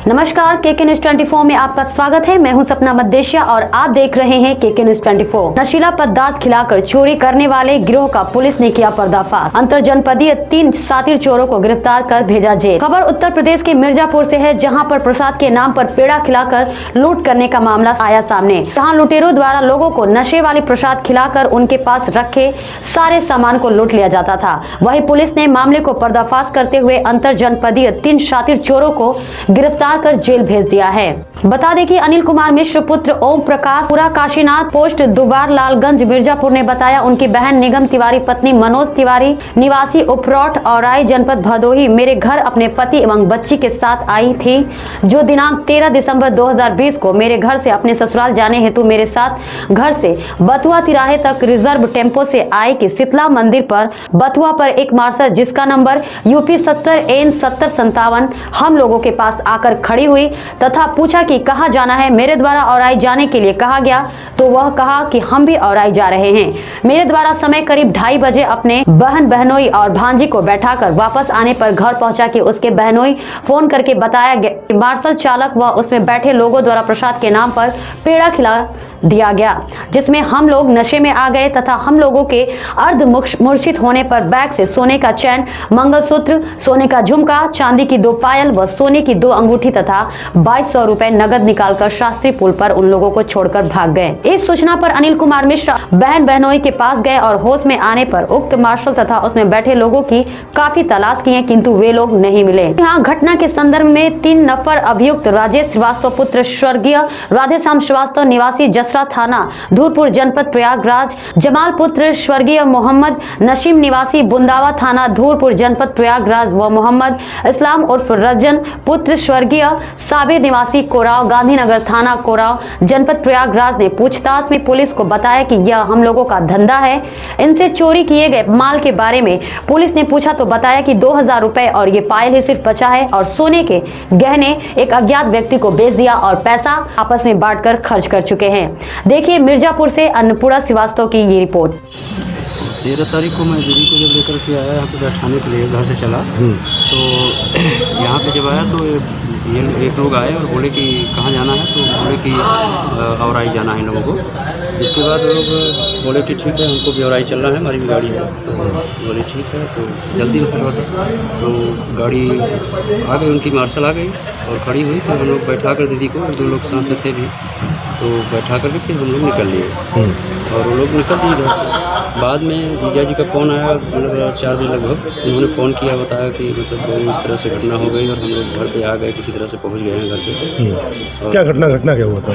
नमस्कार, केके न्यूज 24 में आपका स्वागत है। मैं हूं सपना मदेशिया और आप देख रहे हैं केके न्यूज 24। नशीला पदार्थ खिलाकर चोरी करने वाले गिरोह का पुलिस ने किया पर्दाफाश। अंतर जनपदीय 3 शातिर चोरों को गिरफ्तार कर भेजा जेल। खबर उत्तर प्रदेश के मिर्जापुर से है, जहां पर प्रसाद के नाम पर पेड़ा खिलाकर लूट करने का मामला आया सामने। जहां लुटेरों द्वारा लोगों को नशे वाली प्रसाद खिलाकर उनके पास रखे सारे सामान को लूट लिया जाता था। वहीं पुलिस ने मामले को पर्दाफाश करते हुए अंतर जनपदीय 3 शातिर चोरों को गिरफ्तार कर जेल भेज दिया है। बता दें कि अनिल कुमार मिश्र पुत्र ओम प्रकाश पुरा काशीनाथ पोस्ट दुबार लालगंज मिर्जापुर ने बताया, उनकी बहन निगम तिवारी पत्नी मनोज तिवारी निवासी उपरौठ औराई जनपद भदोही मेरे घर अपने पति एवं बच्ची के साथ आई थी, जो दिनांक 13 दिसंबर 2020 को मेरे घर से अपने ससुराल जाने हेतु मेरे साथ घर से बथुआ तिराहे तक रिजर्व टेम्पो से आई कि शीतला मंदिर पर बथुआ पर एक मार्शल जिसका नंबर यूपी 70N 7057 हम लोगों के पास आकर खड़ी हुई तथा पूछा कि कहां जाना है। मेरे द्वारा औराई जाने के लिए कहा गया तो वह कहा कि हम भी औराई जा रहे हैं। मेरे द्वारा समय करीब 2:30 बजे अपने बहन बहनोई और भांजी को बैठाकर वापस आने पर घर पहुंचा कि उसके बहनोई फोन करके बताया कि मार्शल चालक व उसमें बैठे लोगों द्वारा प्रसाद के नाम पर पेड़ा खिला दिया गया, जिसमें हम लोग नशे में आ गए तथा हम लोगों के अर्ध मूर्छित होने पर बैग से सोने का चैन, मंगलसूत्र, सोने का झुमका, चांदी की 2 पायल व सोने की 2 अंगूठी तथा 2200 रुपए नगद निकालकर शास्त्री पुल पर उन लोगों को छोड़कर भाग गए। इस सूचना पर अनिल कुमार मिश्रा बहन बहनोई के पास गए और होश में आने पर उक्त मार्शल तथा उसमें बैठे लोगों की काफी तलाश किए, किंतु वे लोग नहीं मिले। यहाँ घटना के संदर्भ में 3 नफर अभियुक्त राजेश श्रीवास्तव पुत्र स्वर्गीय राधेश्याम श्रीवास्तव निवासी थाना धूरपुर जनपद प्रयागराज, जमाल पुत्र स्वर्गीय मोहम्मद नशीम निवासी बुंदावा थाना धूरपुर जनपद प्रयागराज व मोहम्मद इस्लाम उर्फ रजन पुत्र स्वर्गीय साबिर निवासी कोराव गांधीनगर थाना कोराव जनपद प्रयागराज ने पूछताछ में पुलिस को बताया कि यह हम लोगों का धंधा है। इनसे चोरी किए गए माल के बारे में पुलिस ने पूछा तो बताया कि 2000 रुपए और ये पायल ही सिर्फ बचा है और सोने के गहने एक अज्ञात व्यक्ति को बेच दिया और पैसा आपस में बांटकर खर्च कर चुके हैं। देखिए मिर्जापुर से अन्नपूर्णा श्रीवास्तव की ये रिपोर्ट। 13 तारीख को मैं दीदी को जब लेकर के आया यहाँ पे बैठाने के लिए घर से चला, तो यहाँ पे जब आया तो ये एक लोग आए और बोले कि कहाँ जाना है, तो बोले कि औराई जाना है लोगों को। इसके बाद वो लोग बोले कि ठीक है, हमको भी औराई चलना है, हमारी भी गाड़ी है। तो बोले ठीक है, तो जल्दी निकलवा सकते। तो गाड़ी आ गई, उनकी मार्शल आ गई और खड़ी हुई। फिर हम लोग बैठा कर दीदी को, 2 लोग साथ में थे भी, तो बैठा करके फिर हम लोग निकल लिए और वो लोग निकल दिए इधर से। बाद में जीजा जी का फ़ोन आया, मतलब 4 बजे लगभग। उन्होंने फ़ोन किया, बताया कि मतलब इस तरह से घटना हो गई और हम लोग घर पे आ गए, किसी तरह से पहुंच गए हैं घर पे। क्या घटना क्या हुआ था?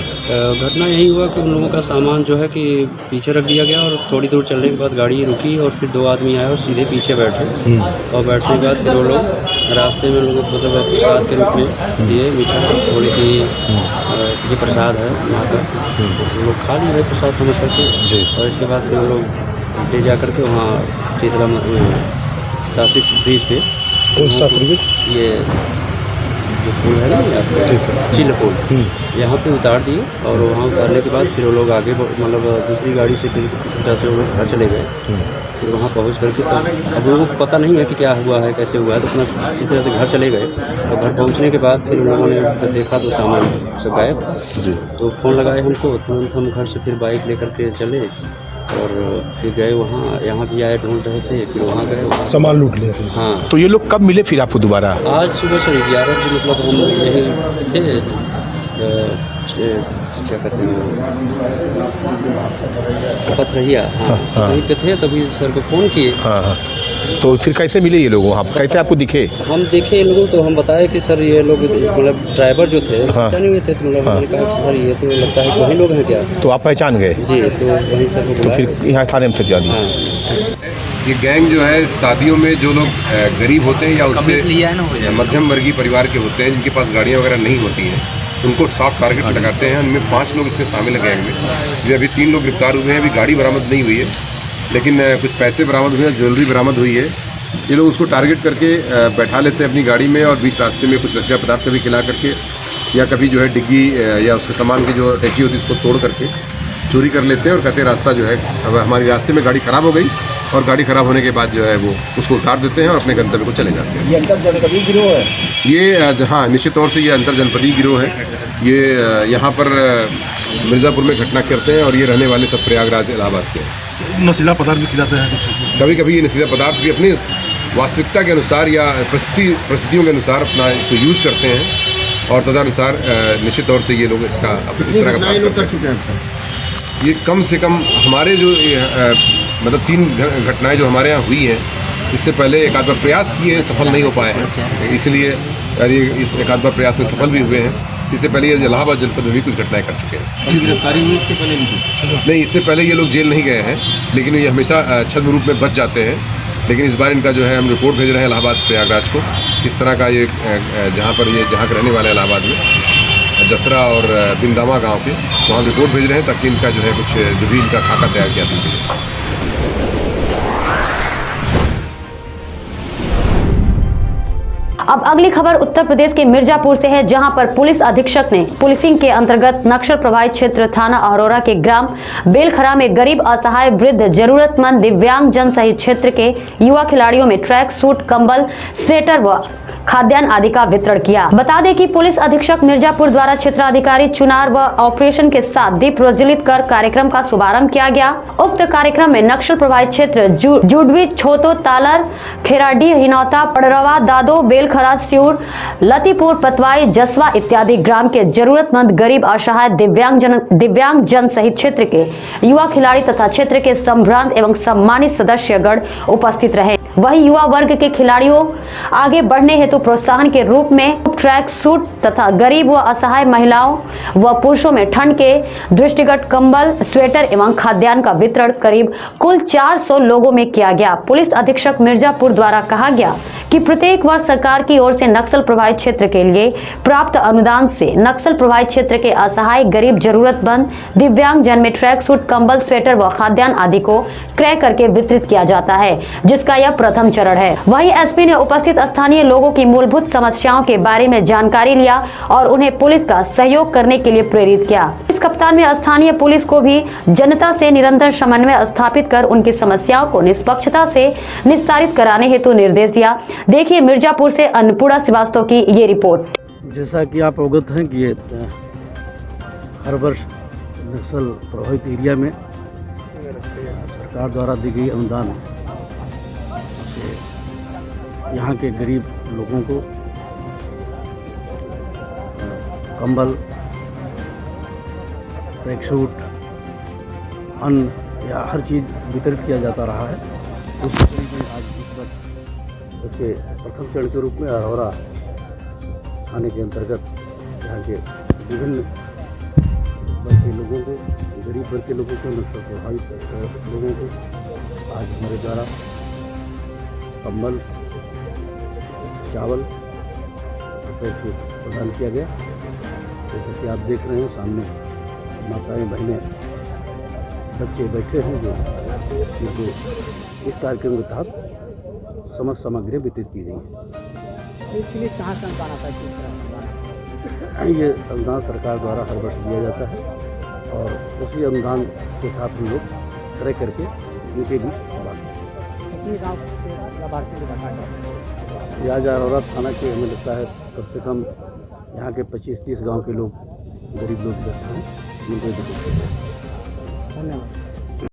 घटना यही हुआ कि उन लोगों का सामान जो है कि पीछे रख दिया गया और थोड़ी दूर चलने के बाद गाड़ी रुकी और फिर 2 आदमी आए और सीधे पीछे बैठे और बैठने के बाद फिर वो लोग रास्ते में लोगों को मतलब प्रसाद के रूप में दिए मीठा, बोले कि ये प्रसाद है वहाँ का, लोग खा लिए प्रसाद समझ करके। और इसके बाद फिर वो लोग ले जा करके वहाँ शीतला शास्त्री ब्रिज पे, कौन शास्त्री ब्रिज? ये जो पुल है ना चिल पुल, यहाँ पे उतार दिए और वहाँ उतारने के बाद फिर वो लोग आगे मतलब दूसरी गाड़ी से फिर किसी तरह से वो लोग घर चले गए। फिर वहाँ पहुँच करके तब अब लोगों को पता नहीं है कि क्या हुआ है, कैसे हुआ है, तो अपना किस तरह से घर चले गए। और घर पहुँचने के बाद फिर उन लोगों ने जब देखा तो सामान सब गायब था। तो फ़ोन लगाए हमको, तुरंत हम घर से फिर बाइक लेकर के चले और फिर गए वहाँ, यहाँ भी आए, ढूंढ रहे थे, फिर वहाँ गए, सामान लूट लिया। हाँ। तो ये लोग कब मिले फिर आपको दोबारा? आज सुबह से 11 बजे, मतलब हम यही थे, क्या कहते हैं, पथरहिया, हाँ, वहीं पे थे, तभी सर को फ़ोन किए। हाँ। तो फिर कैसे मिले ये लोग वहाँ, कैसे आपको दिखे? हम देखे इन लोगों, तो हम बताए कि सर ये लोग मतलब ड्राइवर जो थे पहचाने हुए थे, तो मतलब हमने कहा कि सर ये तो लगता है वही लोग हैं क्या? तो आप पहचान गए? जी, तो वहीं सर को, तो फिर यहाँ थाने में सजा दिया। ये गैंग जो है शादियों में जो लोग गरीब होते हैं या उससे मध्यम वर्गीय परिवार के होते हैं, जिनके पास गाड़ियाँ वगैरह नहीं होती हैं, उनको सॉफ्ट टारगेट लगाते हैं। उनमें 5 लोग इसमें शामिल हैं गैंग में। जो अभी 3 लोग गिरफ्तार हुए हैं, अभी गाड़ी बरामद नहीं हुई है, लेकिन कुछ पैसे बरामद हुए हैं, ज्वेलरी बरामद हुई है। ये लोग उसको टारगेट करके बैठा लेते हैं अपनी गाड़ी में और बीच रास्ते में कुछ नशीला पदार्थ कभी खिला करके या कभी जो है डिग्गी या उसके सामान की जो अटैची होती है उसको तोड़ करके चोरी कर लेते हैं और कहते हैं रास्ता जो है, अब हमारी रास्ते में गाड़ी ख़राब हो गई, और गाड़ी खराब होने के बाद जो है वो उसको उतार देते हैं और अपने गंतव्य को चले जाते हैं। ये अंतर जनपदीय गिरोह है? ये हाँ, निश्चित तौर से ये अंतर जनपदीय गिरोह है। ये यहाँ पर मिर्ज़ापुर में घटना करते हैं और ये रहने वाले सब प्रयागराज इलाहाबाद के हैं। नशीला पदार्थ भी खिलाते हैं कुछ? कभी कभी ये नशीला पदार्थ भी अपनी वास्तविकता के अनुसार या परिस्थितियों के अनुसार अपना इसको यूज करते हैं और तदनुसार निश्चित तौर से ये लोग इसका इस तरह का लोग कर चुके हैं। ये कम से कम हमारे जो मतलब 3 घटनाएं जो हमारे यहाँ हुई हैं, इससे पहले एक आध बार प्रयास किए हैं, सफल नहीं हो पाए हैं, इसलिए इस एक आध बार प्रयास में सफल भी हुए हैं। इससे पहले ये इलाहाबाद जनपद में भी कुछ घटनाएं कर चुके हैं। गिरफ्तारी हुई इससे पहले नहीं, इससे पहले ये लोग जेल नहीं गए हैं, लेकिन ये हमेशा छद्म रूप में बच जाते हैं। लेकिन इस बार इनका जो है हम रिपोर्ट भेज रहे हैं इलाहाबाद प्रयागराज को, इस तरह का ये जहाँ के रहने वाले इलाहाबाद में जसरा और बिंदामा गांव के, तो हम रिपोर्ट भेज रहे हैं ताकि इनका जो है कुछ जो भी इनका खाका तैयार किया सके। अब अगली खबर उत्तर प्रदेश के मिर्जापुर से है, जहां पर पुलिस अधीक्षक ने पुलिसिंग के अंतर्गत नक्सल प्रभावित क्षेत्र थाना अरोरा के ग्राम बेलखरा में गरीब, असहाय, वृद्ध, जरूरतमंद, दिव्यांग जन सहित क्षेत्र के युवा खिलाड़ियों में ट्रैक सूट, कंबल, स्वेटर व खाद्यान्न आदि का वितरण किया। बता दें कि पुलिस अधीक्षक मिर्जापुर द्वारा क्षेत्राधिकारी चुनार व ऑपरेशन के साथ दीप प्रज्वलित कर कार्यक्रम का शुभारंभ किया गया। उक्त कार्यक्रम में नक्सल प्रभावित क्षेत्र जुडवी, छोतो, तालर, खेराडी, हिनौता, पड़रवा, दादो, बेलखरा, स्यूर, लतीपुर, पतवाई, जसवा इत्यादि ग्राम के जरूरतमंद, गरीब, असहाय, दिव्यांग जन सहित क्षेत्र के युवा खिलाड़ी तथा क्षेत्र के संभ्रांत एवं सम्मानित सदस्यगण उपस्थित रहे। वहीं युवा वर्ग के खिलाड़ियों आगे बढ़ने हेतु प्रोत्साहन के रूप में ट्रैक सूट तथा गरीब व असहाय महिलाओं व पुरुषों में ठंड के दृष्टिगत कंबल, स्वेटर एवं खाद्यान्न का वितरण करीब कुल 400 लोगों में किया गया। पुलिस अधीक्षक मिर्जापुर द्वारा कहा गया कि प्रत्येक वर्ष सरकार की ओर से नक्सल प्रभावित क्षेत्र के लिए प्राप्त अनुदान से नक्सल प्रभावित क्षेत्र के असहाय, गरीब, जरूरतमंद, दिव्यांग जन में ट्रैक सूट, कंबल, स्वेटर व खाद्यान्न आदि को क्रय करके वितरित किया जाता है, जिसका यह प्रथम चरण है। वहीं एसपी ने उपस्थित स्थानीय लोगों की मूलभूत समस्याओं के बारे में जानकारी लिया और उन्हें पुलिस का सहयोग करने के लिए प्रेरित किया। इस कप्तान में स्थानीय पुलिस को भी जनता से निरंतर समन्वय स्थापित कर उनकी समस्याओं को निष्पक्षता से निस्तारित कराने हेतु निर्देश दिया। देखिए मिर्जापुर से अन्नपूर्णा श्रीवास्तव की ये रिपोर्ट। जैसा कि आप अवगत हैं कि ये हर वर्ष नक्सल प्रभावित एरिया में सरकार द्वारा दी गई अनुदान से यहाँ के गरीब लोगों को कंबल, ट्रैक सूट, अन्न या हर चीज़ वितरित किया जाता रहा है। उसी तरीके आज इस वक्त इसके प्रथम चरण के रूप में अरोरा थाने के अंतर्गत यहाँ के विभिन्न वर्ग के लोगों को, गरीब वर्ग के लोगों को, नक्सल प्रभावित लोगों को आज हमारे द्वारा कंबल, चावल प्रदान किया गया। जैसा कि आप देख रहे हैं सामने माताएं, बहनें, बच्चे बैठे हैं जो इस कार्यक्रम के तहत समस्त सामग्रियाँ वितरित की गई हैं। इसके लिए कहाँ अनुदान आता है? ये अनुदान सरकार द्वारा हर वर्ष दिया जाता है और उसी अनुदान के साथ हम लोग क्रय करके इनके बीच कितने गाँव के लाभार्थी को बताया? आज अरोरा थाना के हमें लगता है कम से कम यहाँ के 25-30 गांव के लोग, गरीब लोग बैठे हैं, जिनको धन्यवाद।